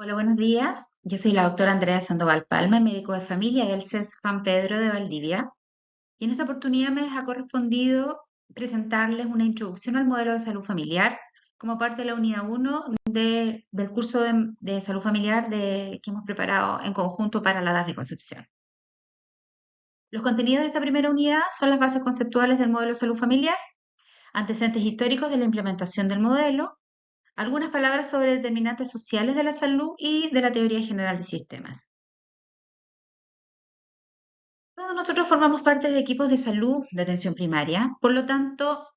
Hola, buenos días. Yo soy la doctora Andrea Sandoval Palma, médico de familia del CES San Pedro de Valdivia. Y en esta oportunidad me ha correspondido presentarles una introducción al modelo de salud familiar como parte de la unidad 1 del curso de salud familiar que hemos preparado en conjunto para la edad de concepción. Los contenidos de esta primera unidad son las bases conceptuales del modelo de salud familiar, antecedentes históricos de la implementación del modelo, algunas palabras sobre determinantes sociales de la salud y de la teoría general de sistemas. Todos nosotros formamos parte de equipos de salud de atención primaria, por lo tanto,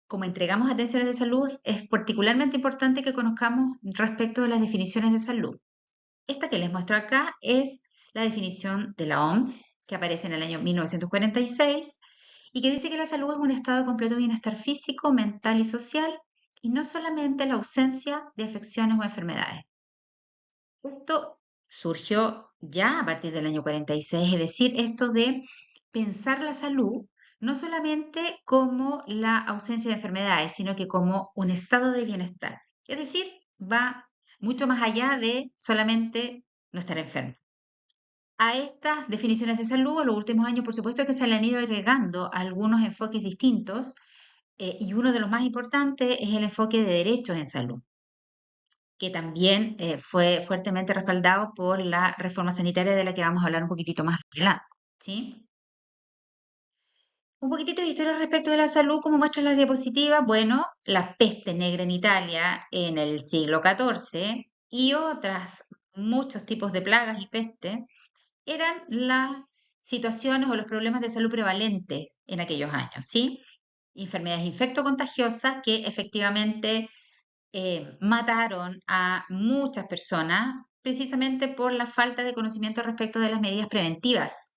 como entregamos atenciones de salud, es particularmente importante que conozcamos respecto de las definiciones de salud. Esta que les muestro acá es la definición de la OMS, que aparece en el año 1946 y que dice que la salud es un estado de completo bienestar físico, mental y social, y no solamente la ausencia de afecciones o enfermedades. Esto surgió ya a partir del año 46, es decir, esto de pensar la salud no solamente como la ausencia de enfermedades, sino que como un estado de bienestar. Es decir, va mucho más allá de solamente no estar enfermo. A estas definiciones de salud, en los últimos años, por supuesto que se le han ido agregando algunos enfoques distintos, y uno de los más importantes es el enfoque de derechos en salud, que también fue fuertemente respaldado por la reforma sanitaria de la que vamos a hablar un poquitito más adelante, ¿sí? Un poquitito de historia respecto de la salud, como muestran las diapositivas. Bueno, la peste negra en Italia en el siglo XIV y otras muchos tipos de plagas y peste eran las situaciones o los problemas de salud prevalentes en aquellos años, ¿sí? Enfermedades infectocontagiosas que efectivamente mataron a muchas personas precisamente por la falta de conocimiento respecto de las medidas preventivas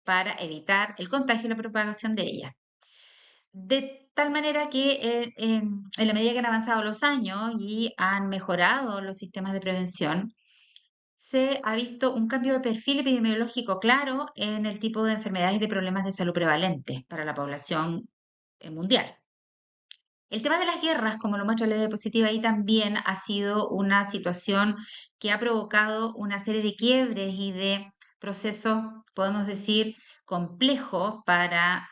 para evitar el contagio y la propagación de ellas. De tal manera que en la medida que han avanzado los años y han mejorado los sistemas de prevención, se ha visto un cambio de perfil epidemiológico claro en el tipo de enfermedades y de problemas de salud prevalentes para la población mundial. El tema de las guerras, como lo muestra la diapositiva ahí, también ha sido una situación que ha provocado una serie de quiebres y de procesos, podemos decir, complejos para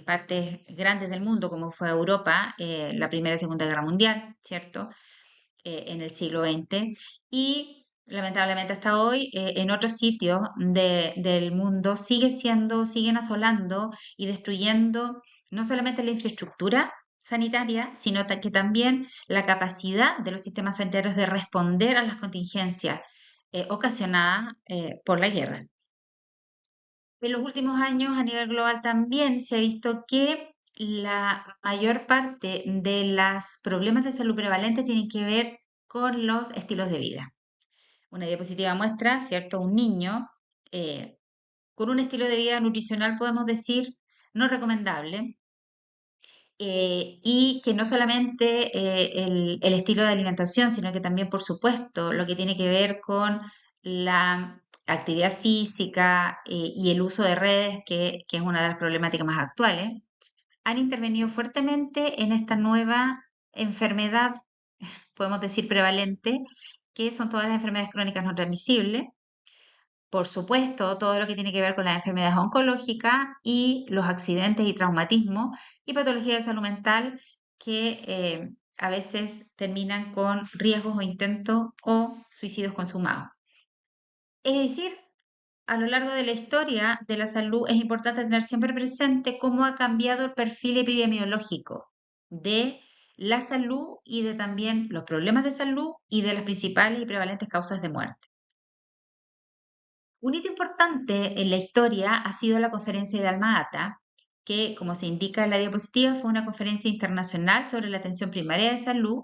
partes grandes del mundo, como fue Europa, la Primera y Segunda Guerra Mundial, ¿cierto? En el siglo XX. Y lamentablemente hasta hoy, en otros sitios del mundo siguen asolando y destruyendo no solamente la infraestructura sanitaria, sino que también la capacidad de los sistemas sanitarios de responder a las contingencias ocasionadas por la guerra. En los últimos años, a nivel global, también se ha visto que la mayor parte de los problemas de salud prevalentes tienen que ver con los estilos de vida. Una diapositiva muestra, ¿cierto?, un niño eh, con un estilo de vida nutricional, podemos decir, no recomendable, y que no solamente el estilo de alimentación, sino que también, por supuesto, lo que tiene que ver con la actividad física y el uso de redes, que es una de las problemáticas más actuales, han intervenido fuertemente en esta nueva enfermedad, podemos decir prevalente, que son todas las enfermedades crónicas no transmisibles. Por supuesto, todo lo que tiene que ver con las enfermedades oncológicas y los accidentes y traumatismos y patologías de salud mental que a veces terminan con riesgos o intentos o suicidios consumados. Es decir, a lo largo de la historia de la salud es importante tener siempre presente cómo ha cambiado el perfil epidemiológico de la salud y de también los problemas de salud y de las principales y prevalentes causas de muerte. Un hito importante en la historia ha sido la conferencia de Alma-Ata, que, como se indica en la diapositiva, fue una conferencia internacional sobre la atención primaria de salud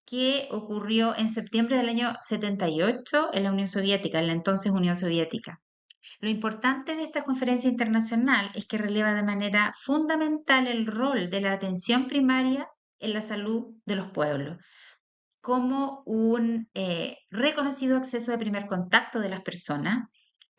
que ocurrió en septiembre del año 78 en la Unión Soviética, en la entonces Unión Soviética. Lo importante de esta conferencia internacional es que releva de manera fundamental el rol de la atención primaria en la salud de los pueblos, como un reconocido acceso de primer contacto de las personas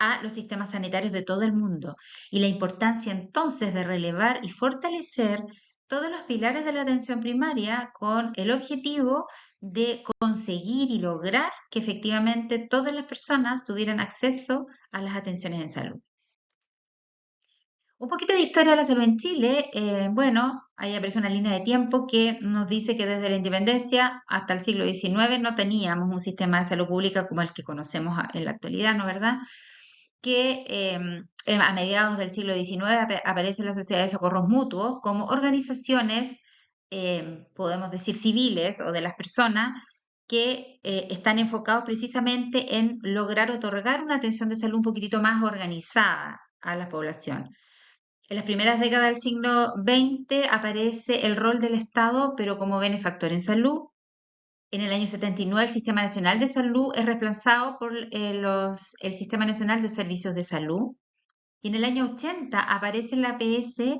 a los sistemas sanitarios de todo el mundo y la importancia entonces de relevar y fortalecer todos los pilares de la atención primaria con el objetivo de conseguir y lograr que efectivamente todas las personas tuvieran acceso a las atenciones en salud. Un poquito de historia de la salud en Chile. Bueno, ahí aparece una línea de tiempo que nos dice que desde la independencia hasta el siglo XIX no teníamos un sistema de salud pública como el que conocemos en la actualidad, ¿no es verdad? Que a mediados del siglo XIX aparece la Sociedad de Socorros Mutuos como organizaciones, podemos decir, civiles o de las personas que están enfocados precisamente en lograr otorgar una atención de salud un poquitito más organizada a la población. En las primeras décadas del siglo XX aparece el rol del Estado, pero como benefactor en salud. En el año 79 el Sistema Nacional de Salud es reemplazado por el Sistema Nacional de Servicios de Salud. Y en el año 80 aparece la APS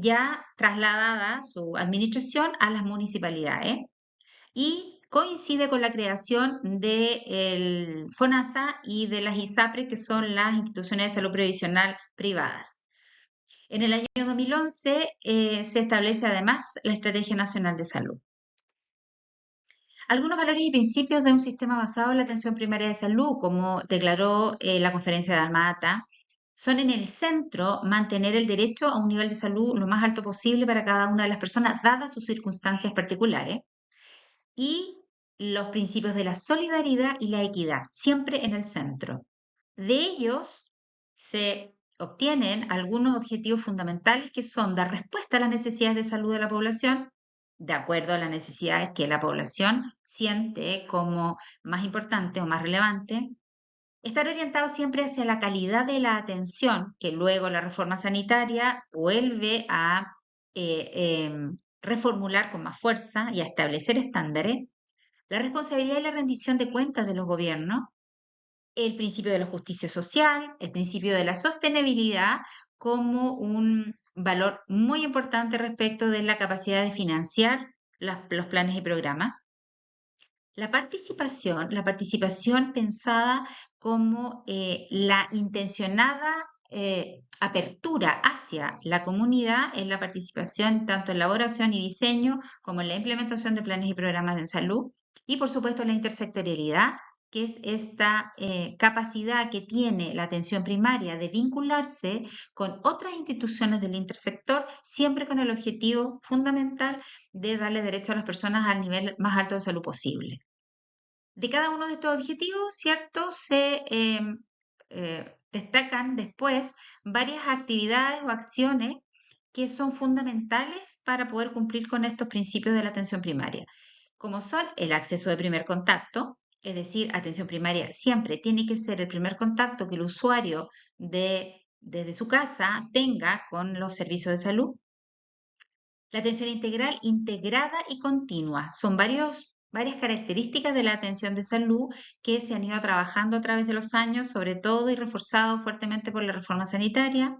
ya trasladada su administración a las municipalidades y coincide con la creación del FONASA y de las ISAPRE, que son las instituciones de salud previsional privadas. En el año 2011 se establece además la Estrategia Nacional de Salud. Algunos valores y principios de un sistema basado en la atención primaria de salud, como declaró la conferencia de Alma-Ata, son en el centro mantener el derecho a un nivel de salud lo más alto posible para cada una de las personas, dadas sus circunstancias particulares, y los principios de la solidaridad y la equidad, siempre en el centro. De ellos se obtienen algunos objetivos fundamentales que son dar respuesta a las necesidades de salud de la población, de acuerdo a las necesidades que la población siente como más importante o más relevante, estar orientado siempre hacia la calidad de la atención, que luego la reforma sanitaria vuelve a reformular con más fuerza y a establecer estándares, la responsabilidad y la rendición de cuentas de los gobiernos, el principio de la justicia social, el principio de la sostenibilidad como un valor muy importante respecto de la capacidad de financiar los planes y programas. La participación pensada como la intencionada apertura hacia la comunidad en la participación tanto en elaboración y diseño como en la implementación de planes y programas de salud, y por supuesto la intersectorialidad, que es esta capacidad que tiene la atención primaria de vincularse con otras instituciones del intersector, siempre con el objetivo fundamental de darle derecho a las personas al nivel más alto de salud posible. De cada uno de estos objetivos, ¿cierto? Se destacan después varias actividades o acciones que son fundamentales para poder cumplir con estos principios de la atención primaria, como son el acceso de primer contacto, es decir, atención primaria siempre tiene que ser el primer contacto que el usuario desde su casa tenga con los servicios de salud. La atención integral, integrada y continua. Son varias características de la atención de salud que se han ido trabajando a través de los años, sobre todo y reforzado fuertemente por la reforma sanitaria.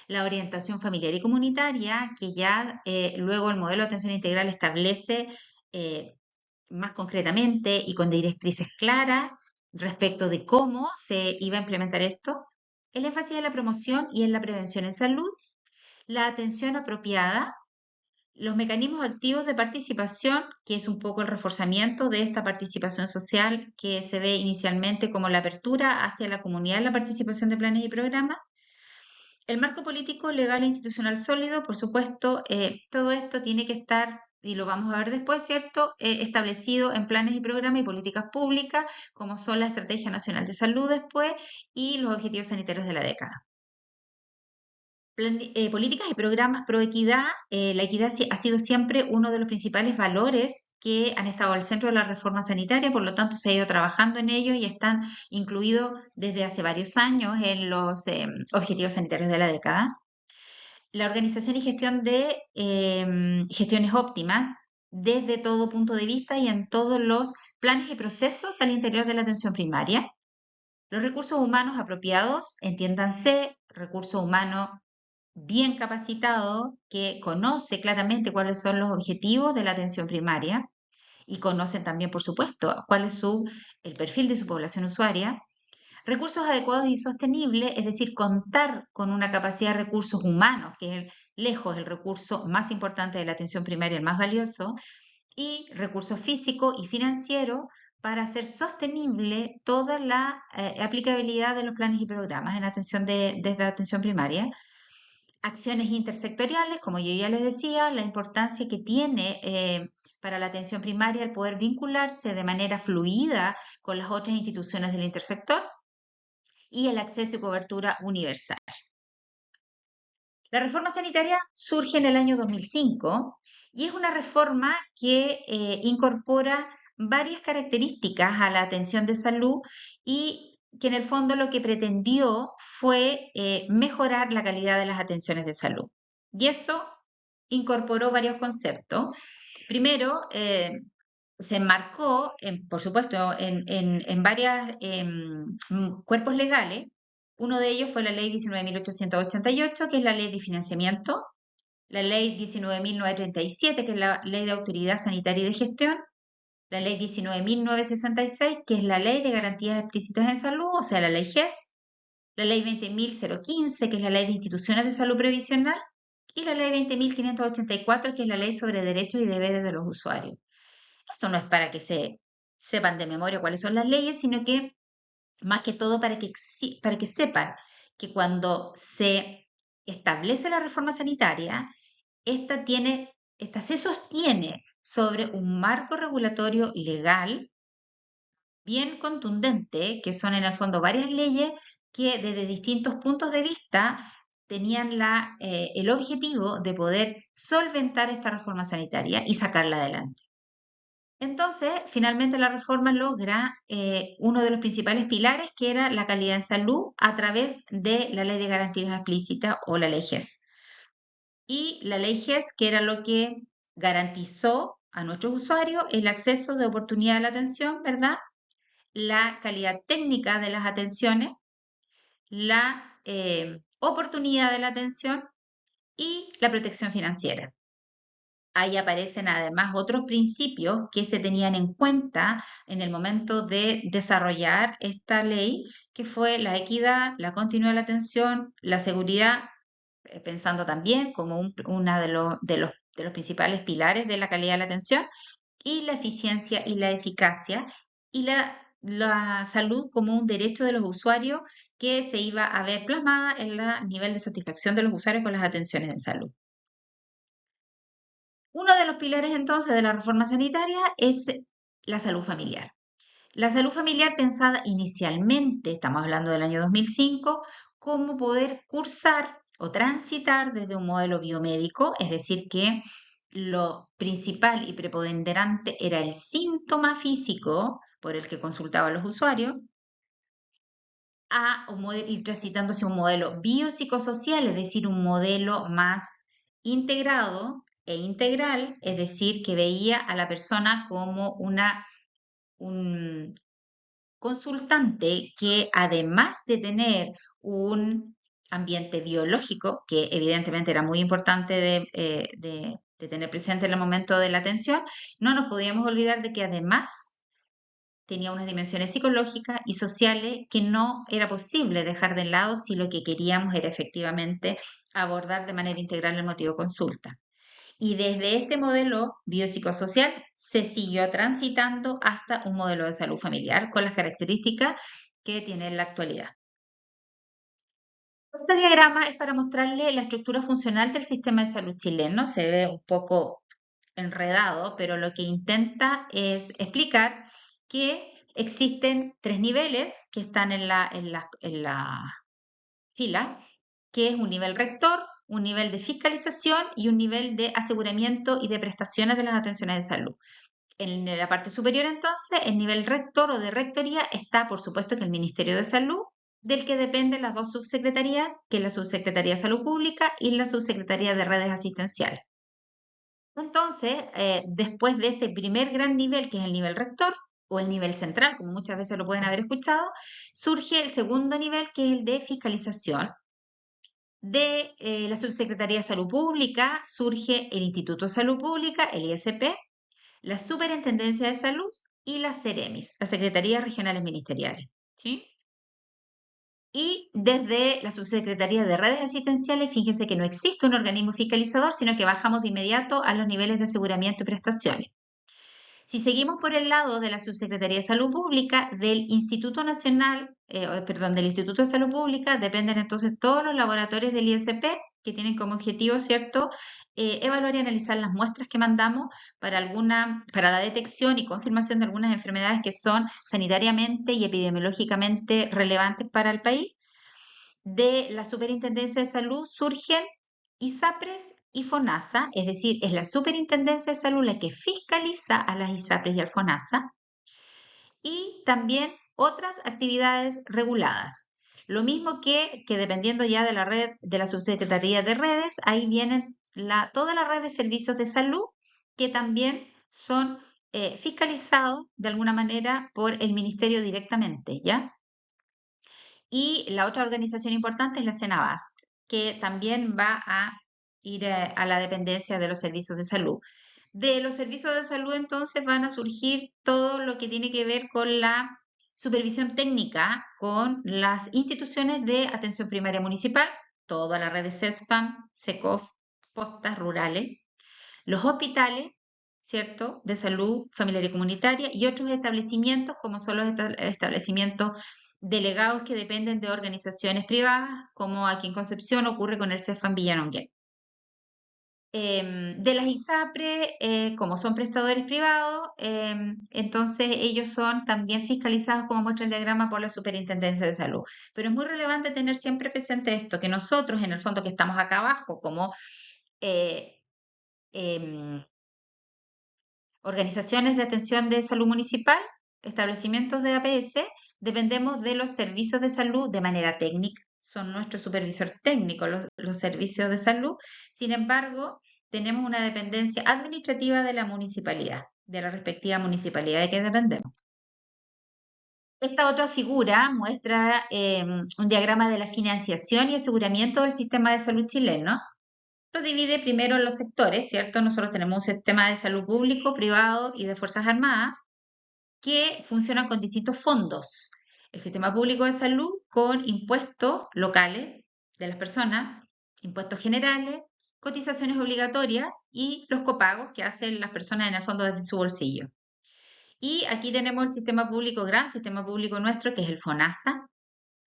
La orientación familiar y comunitaria, que ya luego el modelo de atención integral establece más concretamente y con directrices claras respecto de cómo se iba a implementar esto. El énfasis en la promoción y en la prevención en salud. La atención apropiada, los mecanismos activos de participación, que es un poco el reforzamiento de esta participación social que se ve inicialmente como la apertura hacia la comunidad en la participación de planes y programas. El marco político, legal e institucional sólido, por supuesto, todo esto tiene que estar, y lo vamos a ver después, ¿cierto?, establecido en planes y programas y políticas públicas, como son la Estrategia Nacional de Salud después y los Objetivos Sanitarios de la década. Políticas y programas pro equidad. La equidad ha sido siempre uno de los principales valores que han estado al centro de la reforma sanitaria, por lo tanto se ha ido trabajando en ello y están incluidos desde hace varios años en los objetivos sanitarios de la década. La organización y gestión de gestiones óptimas desde todo punto de vista y en todos los planes y procesos al interior de la atención primaria. Los recursos humanos apropiados, entiéndanse, recursos humanos bien capacitado, que conoce claramente cuáles son los objetivos de la atención primaria y conocen también, por supuesto, cuál es el perfil de su población usuaria. Recursos adecuados y sostenibles, es decir, contar con una capacidad de recursos humanos, que es lejos el recurso más importante de la atención primaria, el más valioso, y recursos físicos y financieros para hacer sostenible toda la aplicabilidad de los planes y programas en atención desde atención primaria. Acciones intersectoriales, como yo ya les decía, la importancia que tiene para la atención primaria el poder vincularse de manera fluida con las otras instituciones del intersector y el acceso y cobertura universal. La reforma sanitaria surge en el año 2005 y es una reforma que incorpora varias características a la atención de salud y que en el fondo lo que pretendió fue mejorar la calidad de las atenciones de salud. Y eso incorporó varios conceptos. Primero, se enmarcó, por supuesto, en varios cuerpos legales. Uno de ellos fue la Ley 19.888, que es la Ley de Financiamiento, la Ley 19.937, que es la Ley de Autoridad Sanitaria y de Gestión, la Ley 19.966, que es la Ley de Garantías Explícitas en Salud, o sea, la Ley GES, la Ley 20.015, que es la Ley de Instituciones de Salud Previsional, y la Ley 20.584, que es la Ley sobre Derechos y Deberes de los Usuarios. Esto no es para que se sepan de memoria cuáles son las leyes, sino que más que todo para que sepan que cuando se establece la reforma sanitaria, esta se sostiene sobre un marco regulatorio legal bien contundente, que son en el fondo varias leyes que desde distintos puntos de vista tenían el objetivo de poder solventar esta reforma sanitaria y sacarla adelante. Entonces, finalmente la reforma logra uno de los principales pilares, que era la calidad en salud a través de la Ley de Garantías Explícitas o la Ley GES. Y la Ley GES, que era lo que garantizó a nuestros usuarios el acceso de oportunidad a la atención, ¿verdad? La calidad técnica de las atenciones, la oportunidad de la atención y la protección financiera. Ahí aparecen además otros principios que se tenían en cuenta en el momento de desarrollar esta ley, que fue la equidad, la continuidad de la atención, la seguridad, pensando también como uno de los principales pilares de la calidad de la atención, y la eficiencia y la eficacia, y la salud como un derecho de los usuarios que se iba a ver plasmada en el nivel de satisfacción de los usuarios con las atenciones en salud. Uno de los pilares entonces de la reforma sanitaria es la salud familiar. La salud familiar pensada inicialmente, estamos hablando del año 2005, como poder cursar o transitar desde un modelo biomédico, es decir, que lo principal y preponderante era el síntoma físico por el que consultaban los usuarios, a ir transitándose a un modelo biopsicosocial, es decir, un modelo más integrado e integral, es decir, que veía a la persona como un consultante que además de tener un ambiente biológico, que evidentemente era muy importante de tener presente en el momento de la atención, no nos podíamos olvidar de que además tenía unas dimensiones psicológicas y sociales que no era posible dejar de lado si lo que queríamos era efectivamente abordar de manera integral el motivo de consulta. Y desde este modelo biopsicosocial se siguió transitando hasta un modelo de salud familiar con las características que tiene en la actualidad. Este diagrama es para mostrarle la estructura funcional del sistema de salud chileno. Se ve un poco enredado, pero lo que intenta es explicar que existen tres niveles que están en la fila, que es un nivel rector, un nivel de fiscalización y un nivel de aseguramiento y de prestaciones de las atenciones de salud. En la parte superior, entonces, el nivel rector o de rectoría está, por supuesto, que el Ministerio de Salud, del que dependen las dos subsecretarías, que es la Subsecretaría de Salud Pública y la Subsecretaría de Redes Asistenciales. Entonces, después de este primer gran nivel, que es el nivel rector, o el nivel central, como muchas veces lo pueden haber escuchado, surge el segundo nivel, que es el de fiscalización. De la Subsecretaría de Salud Pública surge el Instituto de Salud Pública, el ISP, la Superintendencia de Salud y las SEREMIS, las Secretarías Regionales Ministeriales. ¿Sí? Y desde la Subsecretaría de Redes Asistenciales, fíjense que no existe un organismo fiscalizador, sino que bajamos de inmediato a los niveles de aseguramiento y prestaciones. Si seguimos por el lado de la Subsecretaría de Salud Pública, del Instituto Nacional, del Instituto de Salud Pública, dependen entonces todos los laboratorios del ISP que tienen como objetivo, ¿cierto?, evaluar y analizar las muestras que mandamos para la detección y confirmación de algunas enfermedades que son sanitariamente y epidemiológicamente relevantes para el país. De la Superintendencia de Salud surgen ISAPRES y FONASA, es decir, es la Superintendencia de Salud la que fiscaliza a las ISAPRES y al FONASA, y también otras actividades reguladas. Lo mismo que dependiendo ya de la red de la Subsecretaría de Redes, ahí vienen toda la red de servicios de salud que también son fiscalizados de alguna manera por el ministerio directamente, ¿ya? Y la otra organización importante es la Cenabast, que también va a ir a la dependencia de los servicios de salud. De los servicios de salud entonces van a surgir todo lo que tiene que ver con la supervisión técnica con las instituciones de atención primaria municipal, toda la red de CESPAM, SECOF, postas rurales, los hospitales, ¿cierto?, de salud familiar y comunitaria y otros establecimientos como son los establecimientos delegados que dependen de organizaciones privadas, como aquí en Concepción ocurre con el CEFAM Villanonguén. De las ISAPRE, como son prestadores privados, entonces ellos son también fiscalizados, como muestra el diagrama, por la Superintendencia de Salud. Pero es muy relevante tener siempre presente esto, que nosotros, en el fondo, que estamos acá abajo, como eh, em, organizaciones de atención de salud municipal, establecimientos de APS, dependemos de los servicios de salud de manera técnica, son nuestro supervisor técnico los servicios de salud. Sin embargo, tenemos una dependencia administrativa de la municipalidad, de la respectiva municipalidad de que dependemos. Esta otra figura muestra un diagrama de la financiación y aseguramiento del sistema de salud chileno. Lo divide primero en los sectores, ¿cierto? Nosotros tenemos un sistema de salud público, privado y de Fuerzas Armadas que funcionan con distintos fondos. El sistema público de salud con impuestos locales de las personas, impuestos generales, cotizaciones obligatorias y los copagos que hacen las personas en el fondo desde su bolsillo. Y aquí tenemos el sistema público, gran sistema público nuestro, que es el FONASA,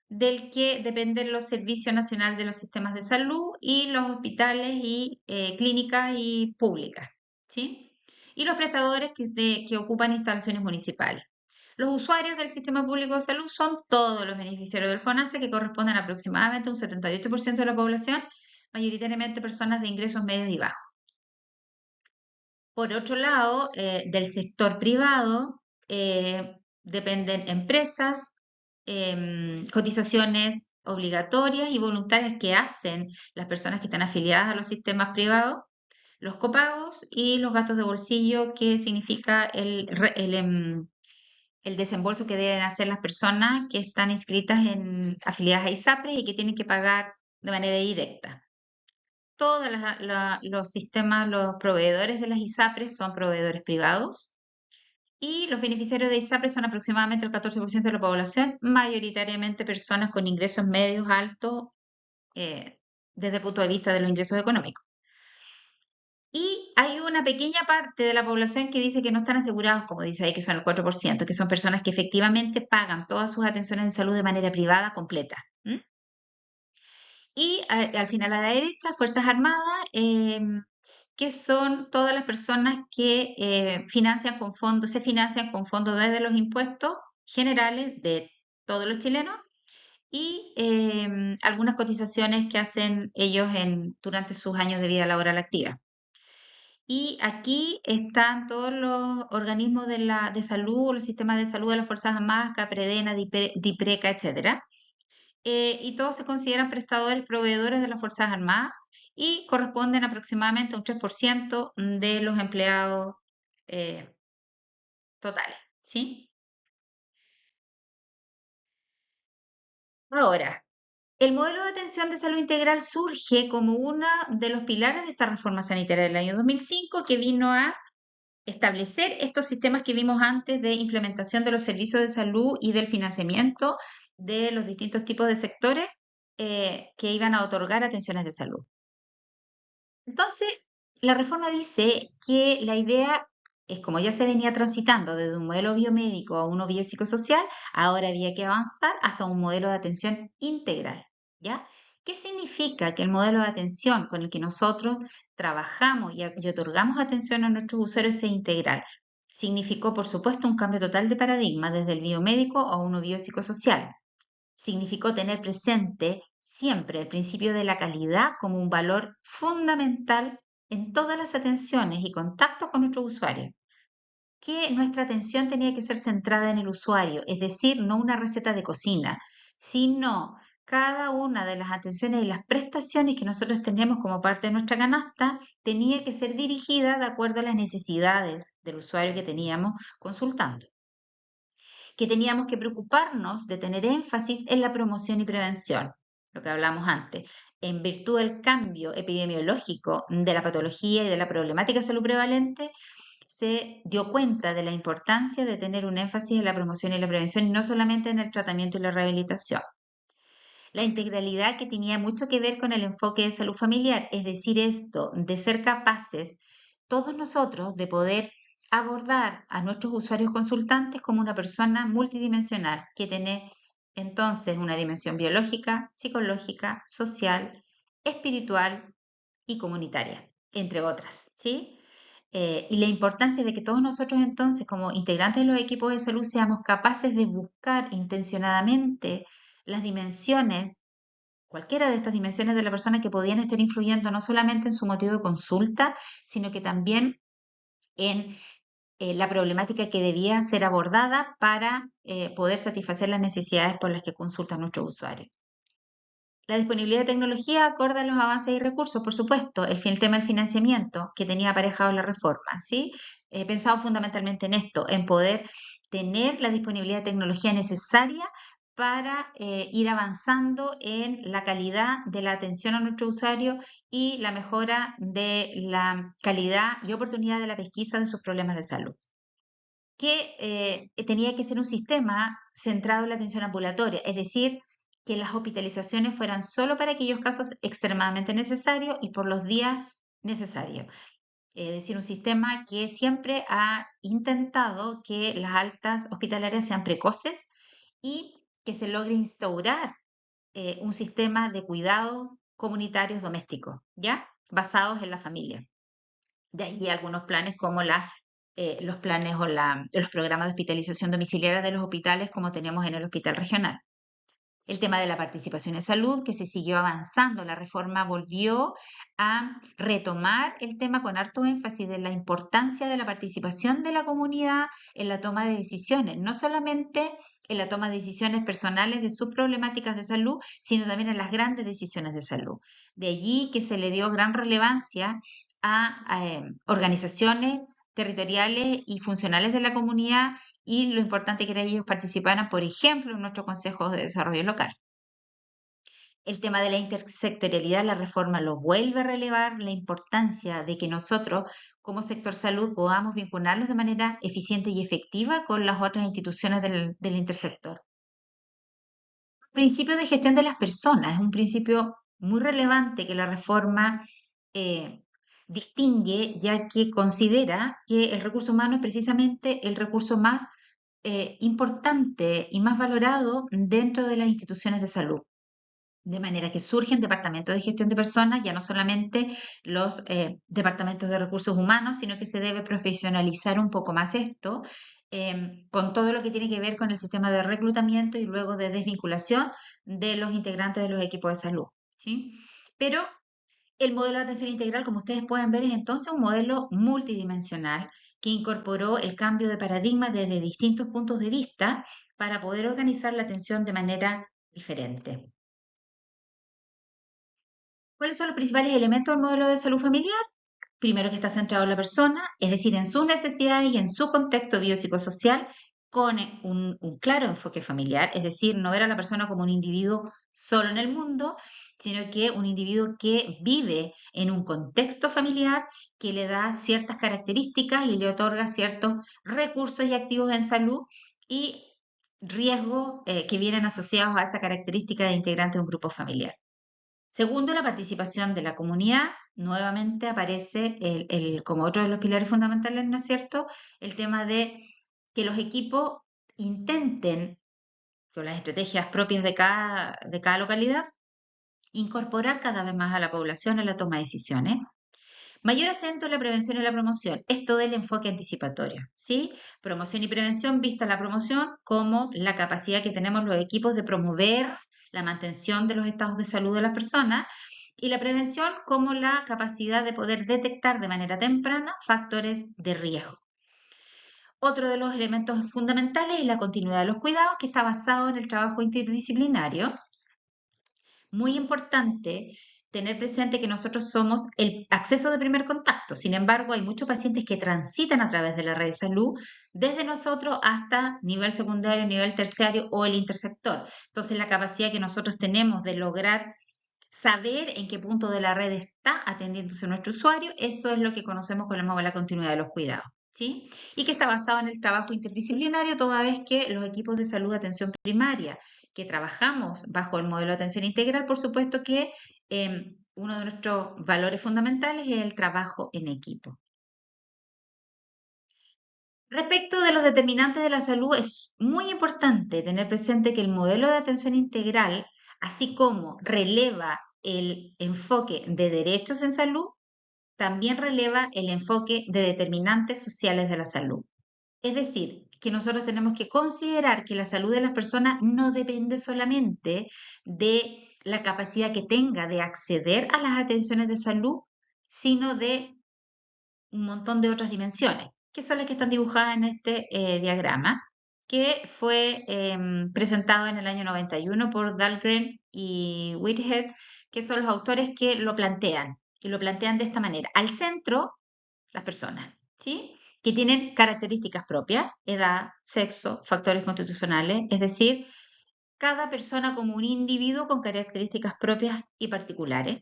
del que dependen los Servicios Nacionales de los Sistemas de Salud y los hospitales y clínicas y públicas, ¿sí? Y los prestadores que ocupan instalaciones municipales. Los usuarios del sistema público de salud son todos los beneficiarios del FONASA, que corresponden a aproximadamente un 78% de la población, mayoritariamente personas de ingresos medios y bajos. Por otro lado, del sector privado dependen empresas, cotizaciones obligatorias y voluntarias que hacen las personas que están afiliadas a los sistemas privados, los copagos y los gastos de bolsillo, que significa el desembolso que deben hacer las personas que están inscritas afiliadas a ISAPRE y que tienen que pagar de manera directa. Todos los sistemas, los proveedores de las ISAPRES son proveedores privados y los beneficiarios de ISAPRE son aproximadamente el 14% de la población, mayoritariamente personas con ingresos medios altos desde el punto de vista de los ingresos económicos. Y hay una pequeña parte de la población que dice que no están asegurados, como dice ahí, que son el 4%, que son personas que efectivamente pagan todas sus atenciones de salud de manera privada completa. Y al final a la derecha, Fuerzas Armadas, que son todas las personas que se financian con fondos desde los impuestos generales de todos los chilenos y algunas cotizaciones que hacen ellos durante sus años de vida laboral activa. Y aquí están todos los organismos de salud, los sistemas de salud de las Fuerzas Armadas, CAPREDENA, DIPRECA, etcétera. Y todos se consideran prestadores, proveedores de las Fuerzas Armadas y corresponden aproximadamente a un 3% de los empleados totales, ¿sí? Ahora, el modelo de atención de salud integral surge como uno de los pilares de esta reforma sanitaria del año 2005 que vino a establecer estos sistemas que vimos antes de implementación de los servicios de salud y del financiamiento de los distintos tipos de sectores que iban a otorgar atenciones de salud. Entonces, la reforma dice que la idea es, como ya se venía transitando desde un modelo biomédico a uno biopsicosocial, ahora había que avanzar hacia un modelo de atención integral, ¿ya? ¿Qué significa que el modelo de atención con el que nosotros trabajamos y otorgamos atención a nuestros usuarios sea integral? Significó, por supuesto, un cambio total de paradigma desde el biomédico a uno biopsicosocial. Significó tener presente siempre el principio de la calidad como un valor fundamental en todas las atenciones y contactos con nuestros usuarios. Que nuestra atención tenía que ser centrada en el usuario, es decir, no una receta de cocina, sino cada una de las atenciones y las prestaciones que nosotros tenemos como parte de nuestra canasta tenía que ser dirigida de acuerdo a las necesidades del usuario que teníamos consultando. Que teníamos que preocuparnos de tener énfasis en la promoción y prevención, lo que hablamos antes, en virtud del cambio epidemiológico de la patología y de la problemática de salud prevalente, se dio cuenta de la importancia de tener un énfasis en la promoción y la prevención y no solamente en el tratamiento y la rehabilitación. La integralidad que tenía mucho que ver con el enfoque de salud familiar, es decir, esto de ser capaces todos nosotros de poder abordar a nuestros usuarios consultantes como una persona multidimensional que tiene entonces una dimensión biológica, psicológica, social, espiritual y comunitaria, entre otras, ¿sí? Y la importancia de que todos nosotros entonces, como integrantes de los equipos de salud, seamos capaces de buscar intencionadamente las dimensiones, cualquiera de estas dimensiones de la persona que podían estar influyendo no solamente en su motivo de consulta, sino que también en la problemática que debía ser abordada para poder satisfacer las necesidades por las que consultan nuestros usuarios. La disponibilidad de tecnología acorde a los avances y recursos, por supuesto, el tema del financiamiento que tenía aparejado la reforma, ¿sí? He pensado fundamentalmente en esto, en poder tener la disponibilidad de tecnología necesaria para ir avanzando en la calidad de la atención a nuestro usuario y la mejora de la calidad y oportunidad de la pesquisa de sus problemas de salud. Que tenía que ser un sistema centrado en la atención ambulatoria, es decir, que las hospitalizaciones fueran solo para aquellos casos extremadamente necesarios y por los días necesarios. Es decir, un sistema que siempre ha intentado que las altas hospitalarias sean precoces y que se logre instaurar un sistema de cuidados comunitarios domésticos, ¿ya? Basados en la familia. De ahí algunos planes como los planes o los programas de hospitalización domiciliaria de los hospitales como tenemos en el hospital regional. El tema de la participación en salud, que se siguió avanzando. La reforma volvió a retomar el tema con harto énfasis de la importancia de la participación de la comunidad en la toma de decisiones, no solamente en la toma de decisiones personales de sus problemáticas de salud, sino también en las grandes decisiones de salud. De allí que se le dio gran relevancia a organizaciones territoriales y funcionales de la comunidad y lo importante que era que ellos participaran, por ejemplo, en nuestro Consejo de Desarrollo Local. El tema de la intersectorialidad, la reforma lo vuelve a relevar, la importancia de que nosotros, como sector salud, podamos vincularlos de manera eficiente y efectiva con las otras instituciones del intersector. El principio de gestión de las personas es un principio muy relevante que la reforma distingue, ya que considera que el recurso humano es precisamente el recurso más importante y más valorado dentro de las instituciones de salud. De manera que surgen departamentos de gestión de personas, ya no solamente los departamentos de recursos humanos, sino que se debe profesionalizar un poco más esto, con todo lo que tiene que ver con el sistema de reclutamiento y luego de desvinculación de los integrantes de los equipos de salud, ¿sí? Pero el modelo de atención integral, como ustedes pueden ver, es entonces un modelo multidimensional que incorporó el cambio de paradigma desde distintos puntos de vista para poder organizar la atención de manera diferente. ¿Cuáles son los principales elementos del modelo de salud familiar? Primero, que está centrado en la persona, es decir, en sus necesidades y en su contexto biopsicosocial, con un claro enfoque familiar, es decir, no ver a la persona como un individuo solo en el mundo, sino que un individuo que vive en un contexto familiar que le da ciertas características y le otorga ciertos recursos y activos en salud y riesgos que vienen asociados a esa característica de integrante de un grupo familiar. Segundo, la participación de la comunidad. Nuevamente aparece como otro de los pilares fundamentales, ¿no es cierto?, el tema de que los equipos intenten, con las estrategias propias de cada localidad, incorporar cada vez más a la población en la toma de decisiones. Mayor acento en la prevención y la promoción. Esto del enfoque anticipatorio, ¿sí? Promoción y prevención, vista la promoción como la capacidad que tenemos los equipos de promover la mantención de los estados de salud de las personas, y la prevención como la capacidad de poder detectar de manera temprana factores de riesgo. Otro de los elementos fundamentales es la continuidad de los cuidados, que está basado en el trabajo interdisciplinario. Muy importante tener presente que nosotros somos el acceso de primer contacto. Sin embargo, hay muchos pacientes que transitan a través de la red de salud, desde nosotros hasta nivel secundario, nivel terciario o el intersector. Entonces, la capacidad que nosotros tenemos de lograr saber en qué punto de la red está atendiéndose nuestro usuario, eso es lo que conocemos con el modo de la continuidad de los cuidados, ¿sí? Y que está basado en el trabajo interdisciplinario, toda vez que los equipos de salud de atención primaria que trabajamos bajo el modelo de atención integral, por supuesto que uno de nuestros valores fundamentales es el trabajo en equipo. Respecto de los determinantes de la salud, es muy importante tener presente que el modelo de atención integral, así como releva el enfoque de derechos en salud, también releva el enfoque de determinantes sociales de la salud. Es decir, que nosotros tenemos que considerar que la salud de las personas no depende solamente de la capacidad que tenga de acceder a las atenciones de salud, sino de un montón de otras dimensiones, que son las que están dibujadas en este diagrama, que fue presentado en el año 91 por Dahlgren y Whitehead, que son los autores que lo plantean, y lo plantean de esta manera. Al centro, las personas, ¿sí?, que tienen características propias, edad, sexo, factores constitucionales, es decir, cada persona como un individuo con características propias y particulares,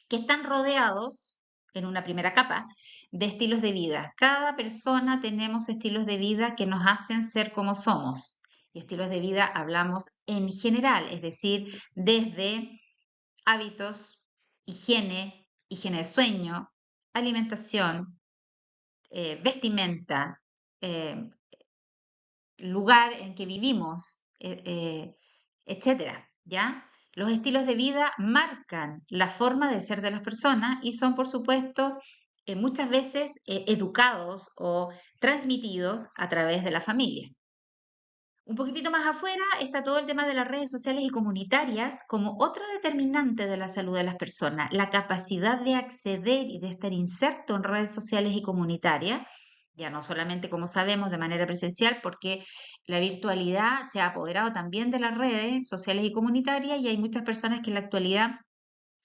que están rodeados en una primera capa de estilos de vida. Cada persona tenemos estilos de vida que nos hacen ser como somos. Y estilos de vida hablamos en general, es decir, desde hábitos, higiene de sueño, alimentación, vestimenta, lugar en que vivimos, etcétera, ¿ya? Los estilos de vida marcan la forma de ser de las personas y son, por supuesto, muchas veces educados o transmitidos a través de la familia. Un poquitito más afuera está todo el tema de las redes sociales y comunitarias como otro determinante de la salud de las personas, la capacidad de acceder y de estar inserto en redes sociales y comunitarias, ya no solamente, como sabemos, de manera presencial, porque la virtualidad se ha apoderado también de las redes sociales y comunitarias, y hay muchas personas que en la actualidad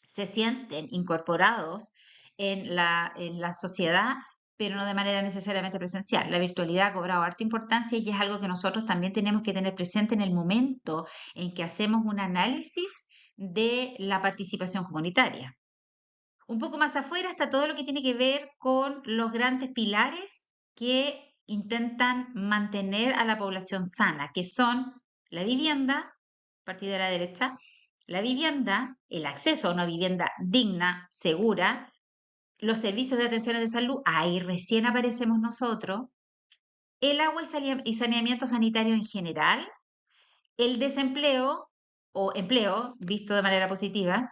se sienten incorporados en la sociedad, pero no de manera necesariamente presencial. La virtualidad ha cobrado harta importancia y es algo que nosotros también tenemos que tener presente en el momento en que hacemos un análisis de la participación comunitaria. Un poco más afuera está todo lo que tiene que ver con los grandes pilares que intentan mantener a la población sana, que son la vivienda, a partir de la derecha, la vivienda, el acceso a una vivienda digna, segura, los servicios de atención de salud, ahí recién aparecemos nosotros, el agua y saneamiento sanitario en general, el desempleo o empleo, visto de manera positiva,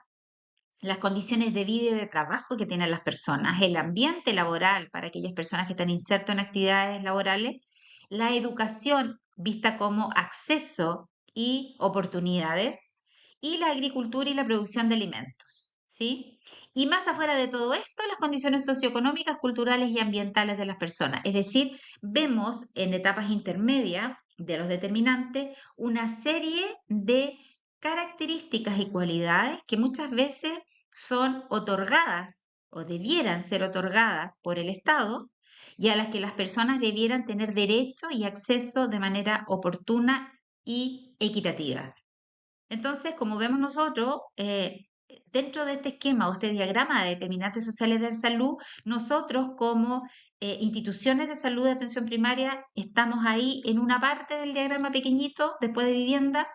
las condiciones de vida y de trabajo que tienen las personas, el ambiente laboral para aquellas personas que están insertas en actividades laborales, la educación vista como acceso y oportunidades, y la agricultura y la producción de alimentos, ¿sí? Y más afuera de todo esto, las condiciones socioeconómicas, culturales y ambientales de las personas. Es decir, vemos en etapas intermedias de los determinantes una serie de características y cualidades que muchas veces son otorgadas o debieran ser otorgadas por el Estado y a las que las personas debieran tener derecho y acceso de manera oportuna y equitativa. Entonces, como vemos nosotros, dentro de este esquema o este diagrama de determinantes sociales de salud, nosotros como instituciones de salud de atención primaria estamos ahí en una parte del diagrama pequeñito después de vivienda.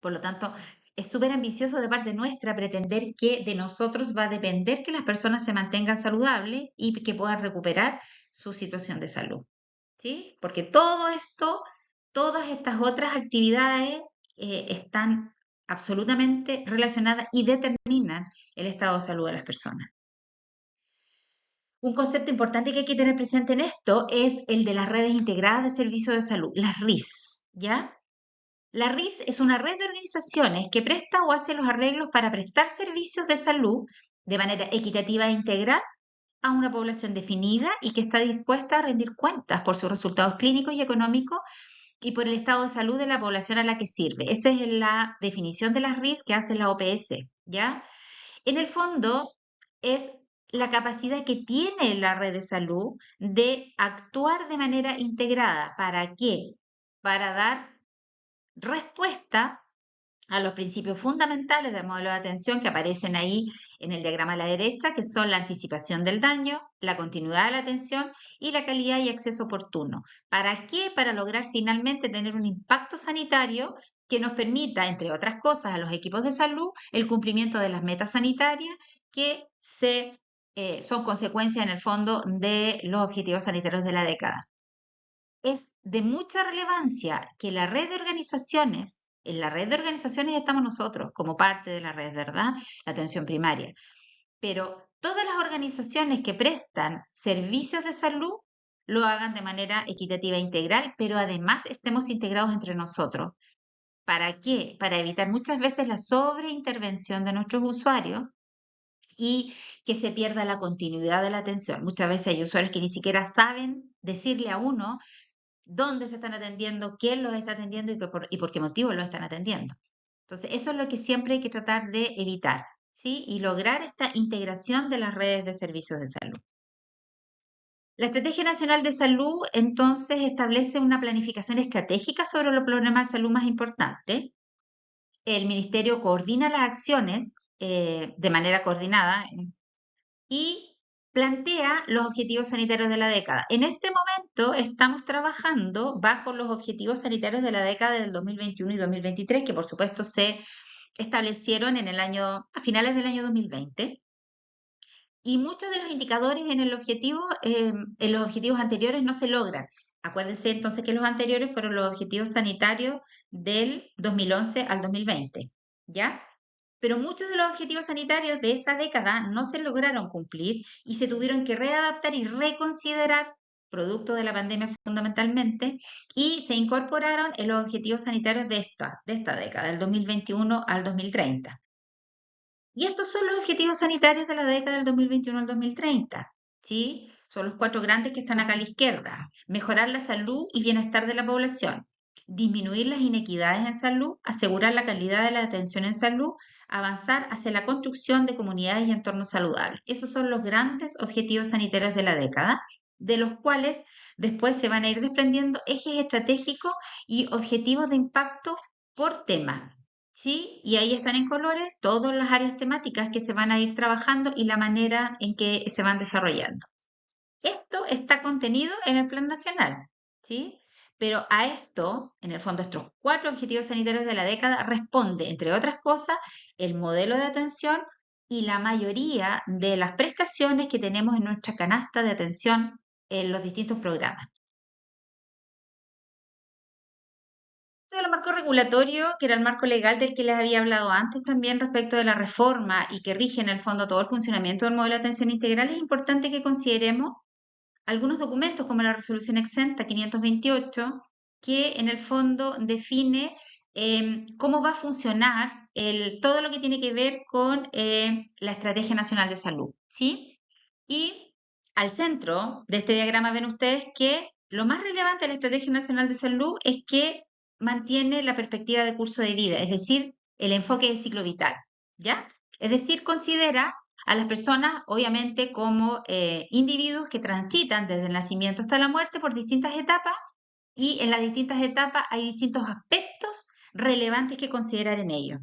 Por lo tanto, es súper ambicioso de parte nuestra pretender que de nosotros va a depender que las personas se mantengan saludables y que puedan recuperar su situación de salud. ¿Sí? Porque todo esto, todas estas otras actividades están absolutamente relacionadas y determinan el estado de salud de las personas. Un concepto importante que hay que tener presente en esto es el de las redes integradas de servicios de salud, las RIS, ¿ya? La RIS es una red de organizaciones que presta o hace los arreglos para prestar servicios de salud de manera equitativa e integral a una población definida y que está dispuesta a rendir cuentas por sus resultados clínicos y económicos y por el estado de salud de la población a la que sirve. Esa es la definición de las RIS que hace la OPS, ¿ya? En el fondo, es la capacidad que tiene la red de salud de actuar de manera integrada. ¿Para qué? Para dar respuesta a los principios fundamentales del modelo de atención que aparecen ahí en el diagrama a la derecha, que son la anticipación del daño, la continuidad de la atención y la calidad y acceso oportuno. ¿Para qué? Para lograr finalmente tener un impacto sanitario que nos permita, entre otras cosas, a los equipos de salud, el cumplimiento de las metas sanitarias que son consecuencia en el fondo de los objetivos sanitarios de la década. Es de mucha relevancia que la red de organizaciones, en la red de organizaciones estamos nosotros como parte de la red, ¿verdad? La atención primaria. Pero todas las organizaciones que prestan servicios de salud lo hagan de manera equitativa e integral, pero además estemos integrados entre nosotros. ¿Para qué? Para evitar muchas veces la sobreintervención de nuestros usuarios y que se pierda la continuidad de la atención. Muchas veces hay usuarios que ni siquiera saben decirle a uno dónde se están atendiendo, quién los está atendiendo y por qué motivo los están atendiendo. Entonces, eso es lo que siempre hay que tratar de evitar, ¿sí? Y lograr esta integración de las redes de servicios de salud. La Estrategia Nacional de Salud, entonces, establece una planificación estratégica sobre los problemas de salud más importantes. El Ministerio coordina las acciones de manera coordinada y plantea los objetivos sanitarios de la década. En este momento estamos trabajando bajo los objetivos sanitarios de la década del 2021 y 2023, que por supuesto se establecieron a finales del año 2020. Y muchos de los indicadores en los objetivos anteriores no se logran. Acuérdense entonces que los anteriores fueron los objetivos sanitarios del 2011 al 2020, ¿ya? Pero muchos de los objetivos sanitarios de esa década no se lograron cumplir y se tuvieron que readaptar y reconsiderar, producto de la pandemia fundamentalmente, y se incorporaron en los objetivos sanitarios de esta década, del 2021 al 2030. Y estos son los objetivos sanitarios de la década del 2021 al 2030, ¿sí? Son los 4 grandes que están acá a la izquierda. Mejorar la salud y bienestar de la población, disminuir las inequidades en salud, asegurar la calidad de la atención en salud, avanzar hacia la construcción de comunidades y entornos saludables. Esos son los grandes objetivos sanitarios de la década, de los cuales después se van a ir desprendiendo ejes estratégicos y objetivos de impacto por tema. ¿Sí? Y ahí están en colores todas las áreas temáticas que se van a ir trabajando y la manera en que se van desarrollando. Esto está contenido en el Plan Nacional, ¿sí? Pero a esto, en el fondo, estos 4 objetivos sanitarios de la década responde, entre otras cosas, el modelo de atención y la mayoría de las prestaciones que tenemos en nuestra canasta de atención en los distintos programas. El marco regulatorio, que era el marco legal del que les había hablado antes también respecto de la reforma y que rige en el fondo todo el funcionamiento del modelo de atención integral, es importante que consideremos algunos documentos como la resolución exenta 528, que en el fondo define cómo va a funcionar todo lo que tiene que ver con la Estrategia Nacional de Salud, ¿sí? Y al centro de este diagrama ven ustedes que lo más relevante de la Estrategia Nacional de Salud es que mantiene la perspectiva de curso de vida, es decir, el enfoque de ciclo vital, ¿ya? Es decir, considera a las personas, obviamente, como individuos que transitan desde el nacimiento hasta la muerte por distintas etapas y en las distintas etapas hay distintos aspectos relevantes que considerar en ello.